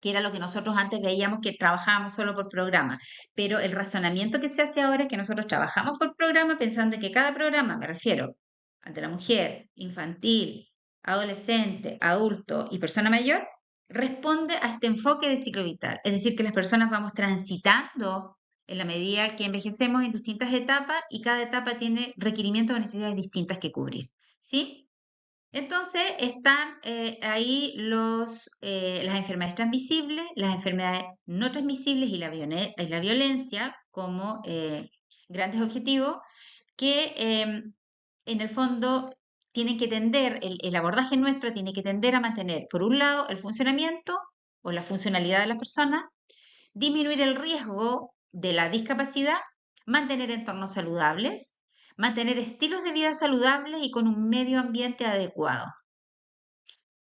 que era lo que nosotros antes veíamos que trabajábamos solo por programa. Pero el razonamiento que se hace ahora es que nosotros trabajamos por programa pensando que cada programa, me refiero al de la mujer, infantil, adolescente, adulto y persona mayor, responde a este enfoque de ciclo vital. Es decir, que las personas vamos transitando en la medida que envejecemos en distintas etapas y cada etapa tiene requerimientos o necesidades distintas que cubrir. ¿Sí? Entonces están ahí las enfermedades transmisibles, las enfermedades no transmisibles y la violencia como grandes objetivos que en el fondo tienen que tender, el abordaje nuestro tiene que tender a mantener, por un lado, el funcionamiento o la funcionalidad de la persona, disminuir el riesgo de la discapacidad, mantener entornos saludables, mantener estilos de vida saludables y con un medio ambiente adecuado.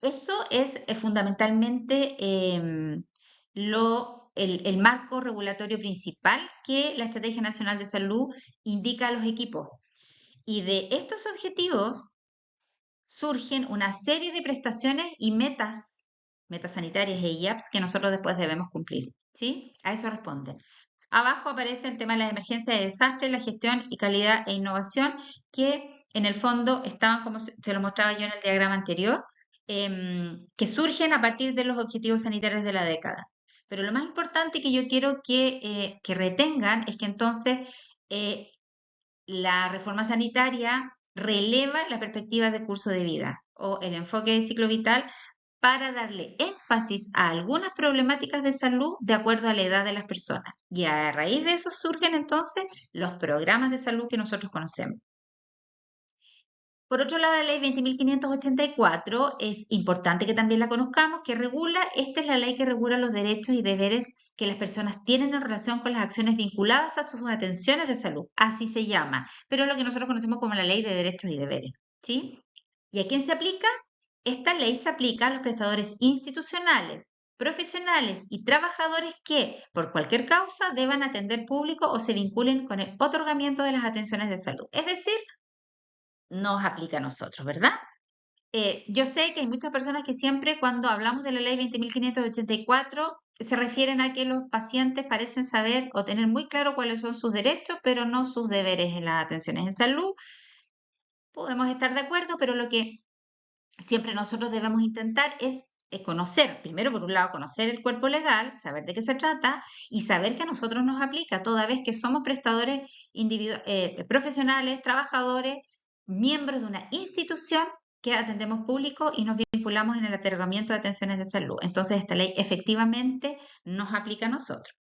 Eso es fundamentalmente el marco regulatorio principal que la Estrategia Nacional de Salud indica a los equipos. Y de estos objetivos surgen una serie de prestaciones y metas sanitarias e IAPS que nosotros después debemos cumplir. ¿Sí? A eso responden. Abajo aparece el tema de las emergencias de desastre, la gestión y calidad e innovación, que en el fondo estaban, como se lo mostraba yo en el diagrama anterior, que surgen a partir de los objetivos sanitarios de la década. Pero lo más importante que yo quiero que retengan es que entonces la reforma sanitaria releva la perspectiva de curso de vida o el enfoque de ciclo vital para darle énfasis a algunas problemáticas de salud de acuerdo a la edad de las personas. Y a raíz de eso surgen entonces los programas de salud que nosotros conocemos. Por otro lado, la ley 20.584 es importante que también la conozcamos, que regula, esta es la ley que regula los derechos y deberes que las personas tienen en relación con las acciones vinculadas a sus atenciones de salud. Así se llama, pero es lo que nosotros conocemos como la ley de derechos y deberes. ¿Sí? ¿Y a quién se aplica? Esta ley se aplica a los prestadores institucionales, profesionales y trabajadores que, por cualquier causa, deban atender público o se vinculen con el otorgamiento de las atenciones de salud. Es decir, nos aplica a nosotros, ¿verdad? Yo sé que hay muchas personas que siempre cuando hablamos de la ley 20.584 se refieren a que los pacientes parecen saber o tener muy claro cuáles son sus derechos, pero no sus deberes en las atenciones en salud. Podemos estar de acuerdo, pero lo que siempre nosotros debemos intentar es conocer, primero por un lado, conocer el cuerpo legal, saber de qué se trata y saber que a nosotros nos aplica toda vez que somos prestadores profesionales, trabajadores, miembros de una institución que atendemos público y nos vinculamos en el otorgamiento de atenciones de salud. Entonces, esta ley efectivamente nos aplica a nosotros.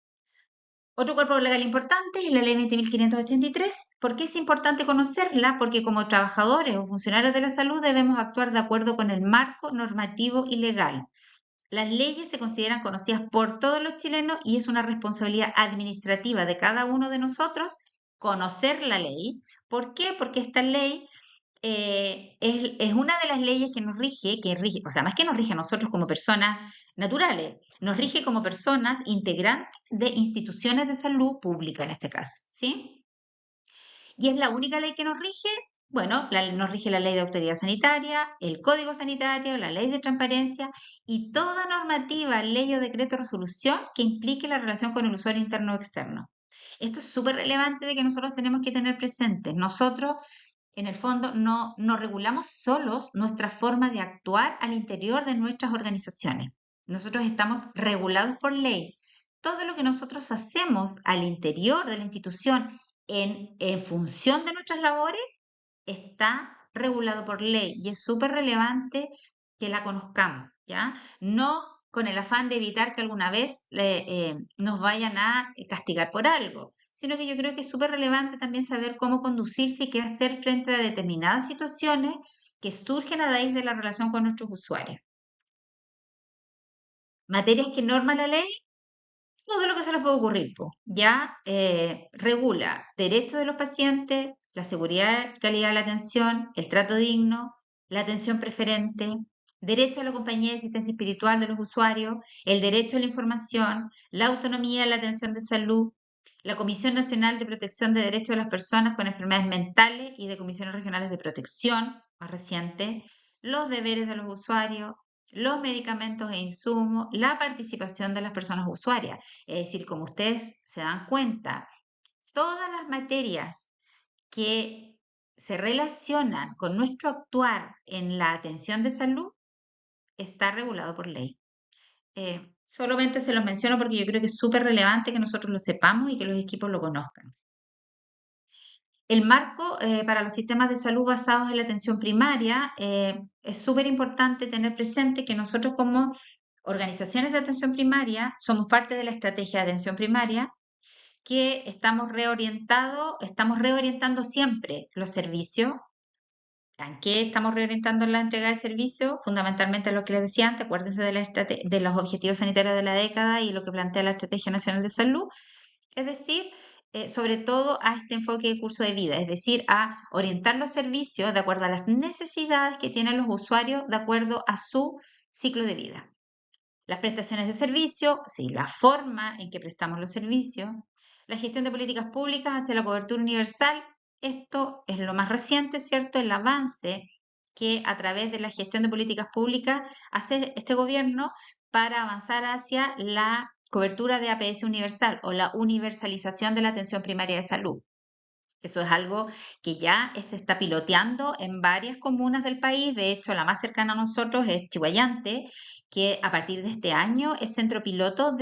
Otro cuerpo legal importante es la ley 20.583. ¿Por qué es importante conocerla? Porque como trabajadores o funcionarios de la salud debemos actuar de acuerdo con el marco normativo y legal. Las leyes se consideran conocidas por todos los chilenos y es una responsabilidad administrativa de cada uno de nosotros conocer la ley. ¿Por qué? Porque esta ley es una de las leyes que nos rige, o sea, más que nos rige a nosotros como personas naturales, nos rige como personas integrantes de instituciones de salud pública en este caso, ¿sí? Y es la única ley que nos rige, bueno, nos rige la ley de autoridad sanitaria, el código sanitario, la ley de transparencia y toda normativa, ley o decreto o resolución que implique la relación con el usuario interno o externo. Esto es súper relevante de que nosotros tenemos que tener presente. Nosotros en el fondo no regulamos solos nuestra forma de actuar al interior de nuestras organizaciones. Nosotros estamos regulados por ley. Todo lo que nosotros hacemos al interior de la institución en función de nuestras labores está regulado por ley y es súper relevante que la conozcamos, ¿ya? No con el afán de evitar que alguna vez nos vayan a castigar por algo, sino que yo creo que es súper relevante también saber cómo conducirse y qué hacer frente a determinadas situaciones que surgen a raíz de la relación con nuestros usuarios. Materias que norma la ley, todo lo que se les puede ocurrir, ya regula derechos de los pacientes, la seguridad y calidad de la atención, el trato digno, la atención preferente, derecho a la compañía de asistencia espiritual de los usuarios, el derecho a la información, la autonomía de la atención de salud, la Comisión Nacional de Protección de Derechos de las Personas con Enfermedades Mentales y de Comisiones Regionales de Protección, más reciente, los deberes de los usuarios, los medicamentos e insumos, la participación de las personas usuarias. Es decir, como ustedes se dan cuenta, todas las materias que se relacionan con nuestro actuar en la atención de salud está regulado por ley. Solamente se los menciono porque yo creo que es súper relevante que nosotros lo sepamos y que los equipos lo conozcan. El marco para los sistemas de salud basados en la atención primaria es súper importante tener presente que nosotros como organizaciones de atención primaria somos parte de la estrategia de atención primaria que estamos reorientando siempre los servicios. ¿En qué estamos reorientando la entrega de servicios? Fundamentalmente lo que les decía antes, acuérdense de los objetivos sanitarios de la década y lo que plantea la Estrategia Nacional de Salud, es decir, sobre todo a este enfoque de curso de vida, es decir, a orientar los servicios de acuerdo a las necesidades que tienen los usuarios de acuerdo a su ciclo de vida. Las prestaciones de servicio, sí, la forma en que prestamos los servicios, la gestión de políticas públicas hacia la cobertura universal. Esto es lo más reciente, ¿cierto? El avance que a través de la gestión de políticas públicas hace este gobierno para avanzar hacia la cobertura de APS universal o la universalización de la atención primaria de salud. Eso es algo que ya se está piloteando en varias comunas del país. De hecho, la más cercana a nosotros es Chihuayante, que a partir de este año es centro piloto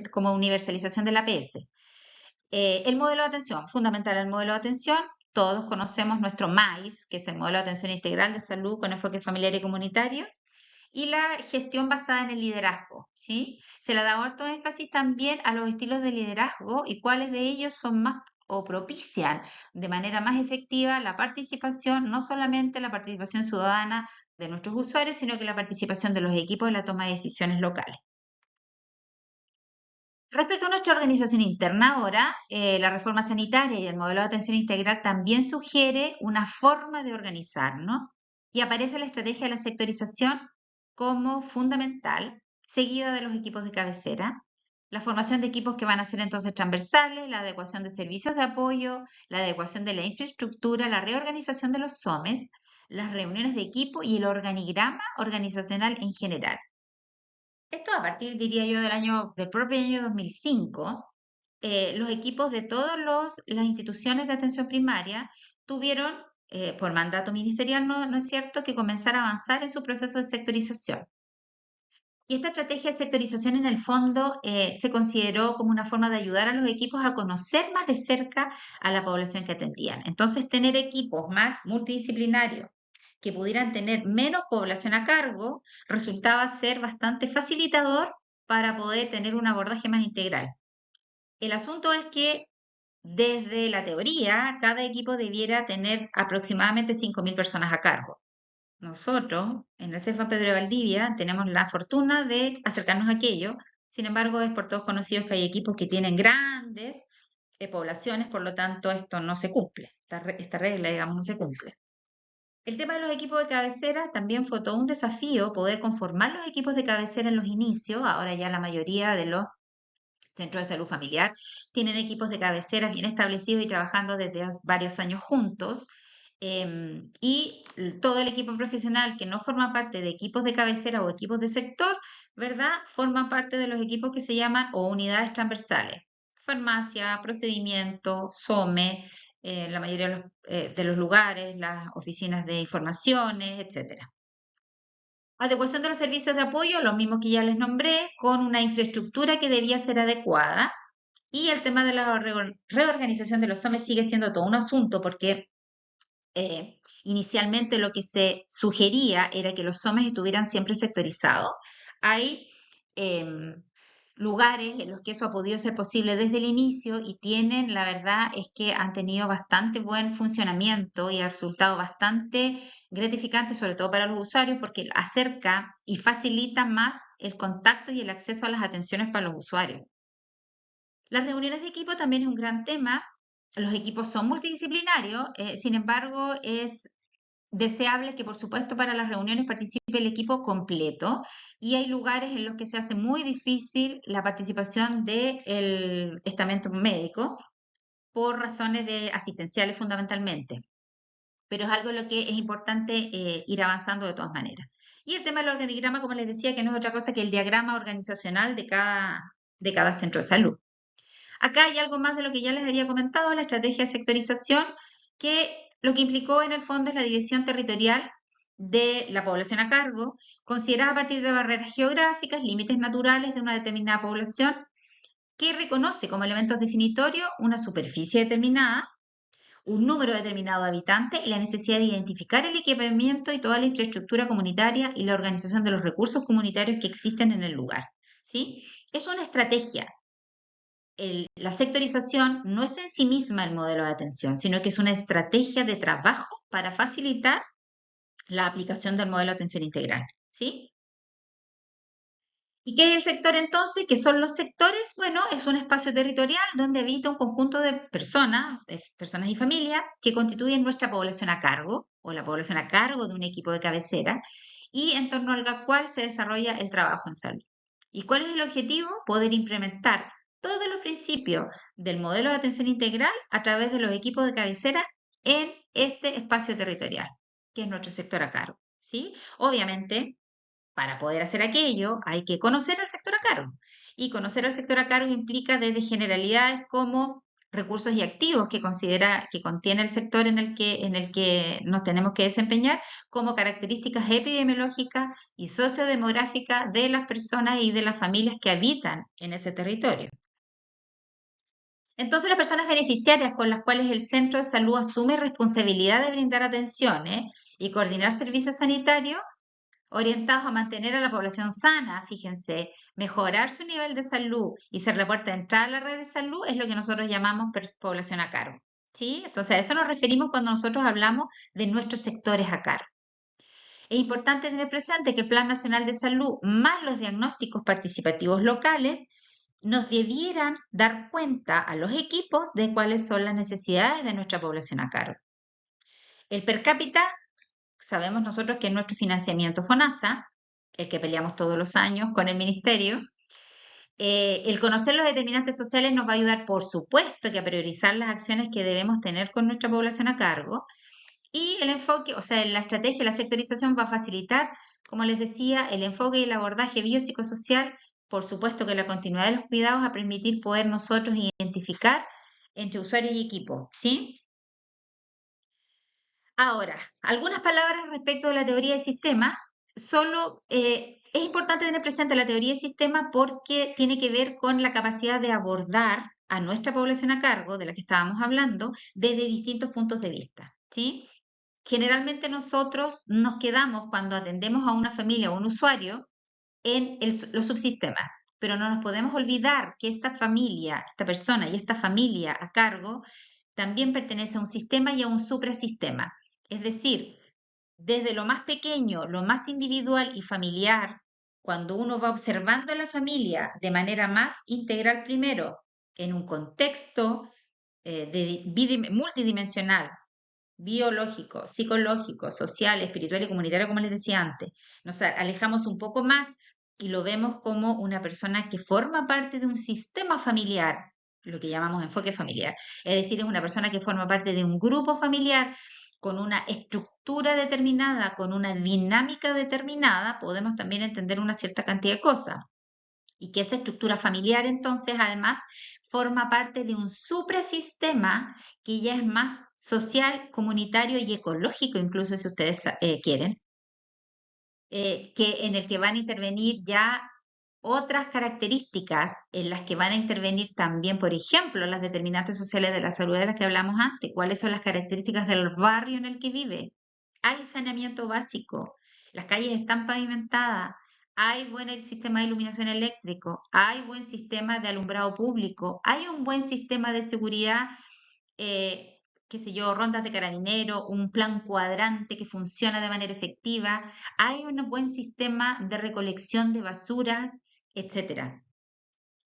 como universalización del APS. El modelo de atención, fundamental el modelo de atención. Todos conocemos nuestro MAIS, que es el modelo de atención integral de salud con enfoque familiar y comunitario, y la gestión basada en el liderazgo, ¿sí? Se le da harto énfasis también a los estilos de liderazgo y cuáles de ellos son más o propician de manera más efectiva la participación, no solamente la participación ciudadana de nuestros usuarios, sino que la participación de los equipos en la toma de decisiones locales. Respecto a nuestra organización interna ahora, la reforma sanitaria y el modelo de atención integral también sugiere una forma de organizarnos y aparece la estrategia de la sectorización como fundamental, seguida de los equipos de cabecera, la formación de equipos que van a ser entonces transversales, la adecuación de servicios de apoyo, la adecuación de la infraestructura, la reorganización de los SOMES, las reuniones de equipo y el organigrama organizacional en general. Esto a partir, diría yo, del propio año 2005, los equipos de todas las instituciones de atención primaria tuvieron, por mandato ministerial, no es cierto, que comenzar a avanzar en su proceso de sectorización. Y esta estrategia de sectorización en el fondo se consideró como una forma de ayudar a los equipos a conocer más de cerca a la población que atendían. Entonces, tener equipos más multidisciplinarios que pudieran tener menos población a cargo resultaba ser bastante facilitador para poder tener un abordaje más integral. El asunto es que desde la teoría, cada equipo debiera tener aproximadamente 5.000 personas a cargo. Nosotros, en el CEFA Pedro de Valdivia, tenemos la fortuna de acercarnos a aquello. Sin embargo, es por todos conocidos que hay equipos que tienen grandes poblaciones, por lo tanto, esto no se cumple. Esta regla, digamos, no se cumple. El tema de los equipos de cabecera también fue todo un desafío poder conformar los equipos de cabecera en los inicios. Ahora ya la mayoría de los centros de salud familiar tienen equipos de cabecera bien establecidos y trabajando desde hace varios años juntos. Y todo el equipo profesional que no forma parte de equipos de cabecera o equipos de sector, ¿verdad? Forman parte de los equipos que se llaman o unidades transversales. Farmacia, procedimiento, SOME, la mayoría de los lugares, las oficinas de informaciones, etcétera. Adecuación de los servicios de apoyo, los mismos que ya les nombré, con una infraestructura que debía ser adecuada. Y el tema de la reorganización de los SOME sigue siendo todo un asunto porque inicialmente lo que se sugería era que los SOMES estuvieran siempre sectorizados. Hay lugares en los que eso ha podido ser posible desde el inicio y tienen, la verdad es que han tenido bastante buen funcionamiento y ha resultado bastante gratificante, sobre todo para los usuarios, porque acerca y facilita más el contacto y el acceso a las atenciones para los usuarios. Las reuniones de equipo también es un gran tema. Los equipos son multidisciplinarios, sin embargo, es deseable que, por supuesto, para las reuniones participe el equipo completo y hay lugares en los que se hace muy difícil la participación del estamento médico por razones asistenciales fundamentalmente. pero es algo en lo que es importante ir avanzando de todas maneras. Y el tema del organigrama, como les decía, que no es otra cosa que el diagrama organizacional de cada centro de salud. Acá hay algo más de lo que ya les había comentado, la estrategia de sectorización, que lo que implicó en el fondo es la división territorial de la población a cargo, considerada a partir de barreras geográficas, límites naturales de una determinada población, que reconoce como elementos definitorios una superficie determinada, un número determinado de habitantes y la necesidad de identificar el equipamiento y toda la infraestructura comunitaria y la organización de los recursos comunitarios que existen en el lugar. ¿Sí? Es una estrategia. La sectorización no es en sí misma el modelo de atención, sino que es una estrategia de trabajo para facilitar la aplicación del modelo de atención integral. ¿Sí? ¿Y qué es el sector entonces? ¿Qué son los sectores? Bueno, es un espacio territorial donde habita un conjunto de personas y familias que constituyen nuestra población a cargo o la población a cargo de un equipo de cabecera y en torno al cual se desarrolla el trabajo en salud. ¿Y cuál es el objetivo? Poder implementar todos los principios del modelo de atención integral a través de los equipos de cabecera en este espacio territorial, que es nuestro sector a cargo. ¿Sí? Obviamente, para poder hacer aquello hay que conocer al sector a cargo. Y conocer al sector a cargo implica desde generalidades como recursos y activos que contiene el sector en el que nos tenemos que desempeñar, como características epidemiológicas y sociodemográficas de las personas y de las familias que habitan en ese territorio. Entonces, las personas beneficiarias con las cuales el centro de salud asume responsabilidad de brindar atenciones y coordinar servicios sanitarios orientados a mantener a la población sana, fíjense, mejorar su nivel de salud y ser la puerta de entrada a la red de salud es lo que nosotros llamamos población a cargo. ¿Sí? Entonces, a eso nos referimos cuando nosotros hablamos de nuestros sectores a cargo. Es importante tener presente que el Plan Nacional de Salud, más los diagnósticos participativos locales, nos debieran dar cuenta a los equipos de cuáles son las necesidades de nuestra población a cargo. El per cápita, sabemos nosotros que es nuestro financiamiento FONASA, el que peleamos todos los años con el ministerio. El conocer los determinantes sociales nos va a ayudar, por supuesto, que a priorizar las acciones que debemos tener con nuestra población a cargo. Y el enfoque, o sea, la estrategia, la sectorización va a facilitar, como les decía, el enfoque y el abordaje biopsicosocial, por supuesto que la continuidad de los cuidados a permitir poder nosotros identificar entre usuarios y equipo, ¿sí? Ahora, algunas palabras respecto de la teoría de sistema. Solo es importante tener presente la teoría de sistema porque tiene que ver con la capacidad de abordar a nuestra población a cargo, de la que estábamos hablando, desde distintos puntos de vista, ¿sí? Generalmente nosotros nos quedamos cuando atendemos a una familia o un usuario en los subsistemas, pero no nos podemos olvidar que esta familia, esta persona y esta familia a cargo también pertenece a un sistema y a un suprasistema. Es decir, desde lo más pequeño, lo más individual y familiar, cuando uno va observando a la familia de manera más integral primero, en un contexto multidimensional, biológico, psicológico, social, espiritual y comunitario, como les decía antes, nos alejamos un poco más y lo vemos como una persona que forma parte de un sistema familiar, lo que llamamos enfoque familiar. Es decir, es una persona que forma parte de un grupo familiar con una estructura determinada, con una dinámica determinada, podemos también entender una cierta cantidad de cosas. Y que esa estructura familiar entonces además forma parte de un suprasistema que ya es más social, comunitario y ecológico, incluso si ustedes quieren, que en el que van a intervenir ya otras características en las que van a intervenir también, por ejemplo, las determinantes sociales de la salud de las que hablamos antes. ¿Cuáles son las características del barrio en el que vive? Hay saneamiento básico, las calles están pavimentadas, hay buen sistema de iluminación eléctrico, hay buen sistema de alumbrado público, hay un buen sistema de seguridad, qué sé yo, rondas de carabinero, un plan cuadrante que funciona de manera efectiva, hay un buen sistema de recolección de basuras, etcétera.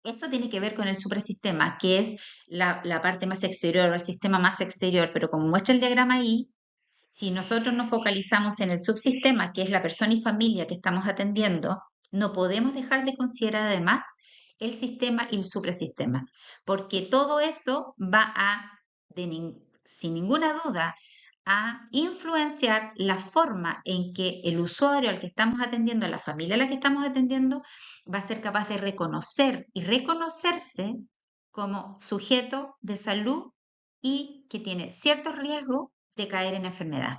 Eso tiene que ver con el suprasistema, que es la parte más exterior o el sistema más exterior, pero como muestra el diagrama ahí, si nosotros nos focalizamos en el subsistema, que es la persona y familia que estamos atendiendo, no podemos dejar de considerar además el sistema y el suprasistema, porque todo eso va a, sin ninguna duda, a influenciar la forma en que el usuario al que estamos atendiendo, la familia a la que estamos atendiendo, va a ser capaz de reconocer y reconocerse como sujeto de salud y que tiene cierto riesgo de caer en enfermedad,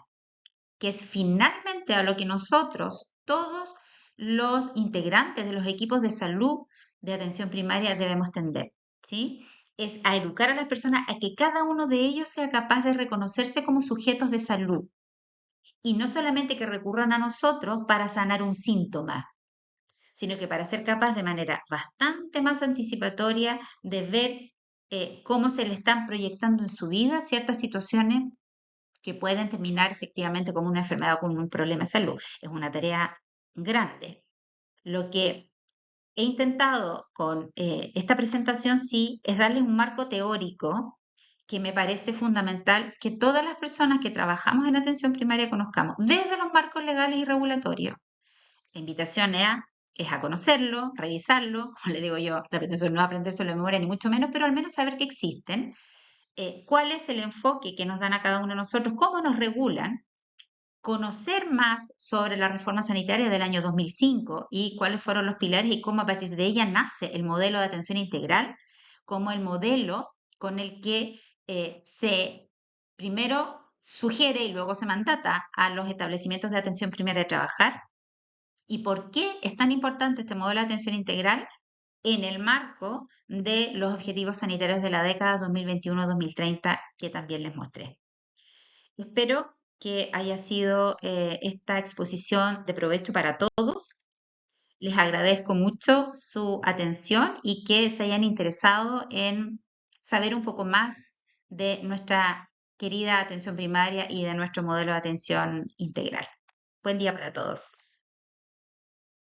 que es finalmente a lo que nosotros, todos los integrantes de los equipos de salud de atención primaria debemos tender, ¿sí? Es a educar a las personas a que cada uno de ellos sea capaz de reconocerse como sujetos de salud y no solamente que recurran a nosotros para sanar un síntoma, sino que para ser capaz de manera bastante más anticipatoria de ver cómo se le están proyectando en su vida ciertas situaciones que pueden terminar efectivamente como una enfermedad o como un problema de salud. Es una tarea grande. Lo que he intentado con esta presentación sí es darles un marco teórico que me parece fundamental que todas las personas que trabajamos en atención primaria conozcamos, desde los marcos legales y regulatorios. La invitación es a conocerlo, revisarlo, como le digo yo, la pretensión no es aprendérselo de memoria ni mucho menos, pero al menos saber que existen, cuál es el enfoque que nos dan a cada uno de nosotros, cómo nos regulan, conocer más sobre la reforma sanitaria del año 2005 y cuáles fueron los pilares y cómo a partir de ella nace el modelo de atención integral, como el modelo con el que se primero sugiere y luego se mandata a los establecimientos de atención primaria de trabajar y por qué es tan importante este modelo de atención integral en el marco de los objetivos sanitarios de la década 2021-2030 que también les mostré. Espero que haya sido esta exposición de provecho para todos. Les agradezco mucho su atención y que se hayan interesado en saber un poco más de nuestra querida atención primaria y de nuestro modelo de atención integral. Buen día para todos.